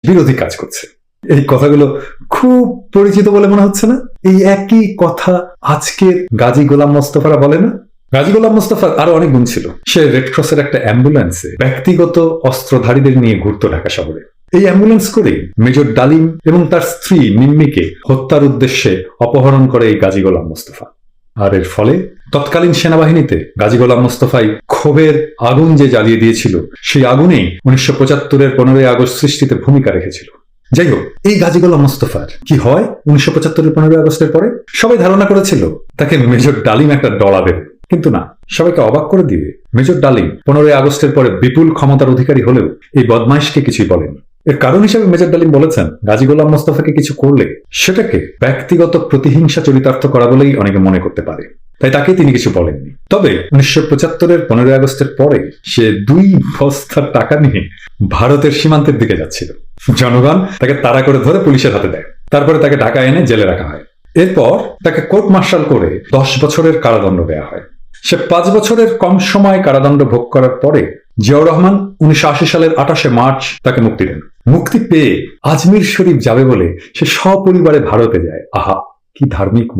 বিরোধী কাজ করছে। এই কথাগুলো খুব পরিচিত বলে মনে হচ্ছে না? এই একই কথা আজকের গাজী গোলাম মোস্তফারা বলে না? গাজী গোলাম মোস্তফার আরো অনেক গুণ ছিল। সে রেড ক্রসের একটা অ্যাম্বুলেন্সে ব্যক্তিগত অস্ত্রধারীদের নিয়ে ঘুরতো ঢাকা শহরে। এই অ্যাম্বুলেন্স করে মেজর ডালিম এবং তার স্ত্রী মিম্মিকে হত্যার উদ্দেশ্যে অপহরণ করে এই গাজী গোলাম মোস্তফা। আর এর ফলে তৎকালীন সেনাবাহিনীতে গাজী গোলাম মোস্তফাই ক্ষোভের আগুন যে জ্বালিয়ে দিয়েছিল, সেই আগুনেই 1975-এর 15ই আগস্ট সৃষ্টিতে ভূমিকা রেখেছিল। যাই হোক, এই গাজী গোলাম মোস্তফার কি হয় 1975-এর 15ই আগস্টের পরে? সবাই ধারণা করেছিল তাকে মেজর ডালিম একটা ডলা দেবে, কিন্তু না। সবাইকে অবাক করে দিবে, মেজর ডালিম 15ই আগস্টের পরে বিপুল ক্ষমতার অধিকারী হলেও এই বদমাইশকে কিছুই বলেনি। এর কারণ হিসেবে মেজর ডালিম বলেছেন, গাজী গোলাম মোস্তফাকে কিছু করলে সেটাকে ব্যক্তিগত প্রতিহিংসা চরিতার্থ করা বলেই অনেকে মনে করতে পারে, তাই তাকে তিনি কিছু বলেননি। তবে 1975-এর 15ই আগস্টের পরে সে 2 বস্তা টাকা নিয়ে ভারতের সীমান্তের দিকে যাচ্ছিল। জনগণ তাকে তাড়া করে ধরে পুলিশের হাতে দেয়। তারপরে তাকে ঢাকা এনে জেলে রাখা হয়। এরপর তাকে কোর্ট মার্শাল করে 10 বছরের কারাদণ্ড দেওয়া হয়। সে 5 বছরের কম সময় কারাদণ্ড ভোগ করার পরে জিয়াউর রহমান 1980 সালের 28শে মার্চ তাকে মুক্তি দেন। মুক্তি পেয়ে আজমির শরীফ যাবে বলে সে সপরিবারে ভারতে যায়। আহা, কি ধার্মিক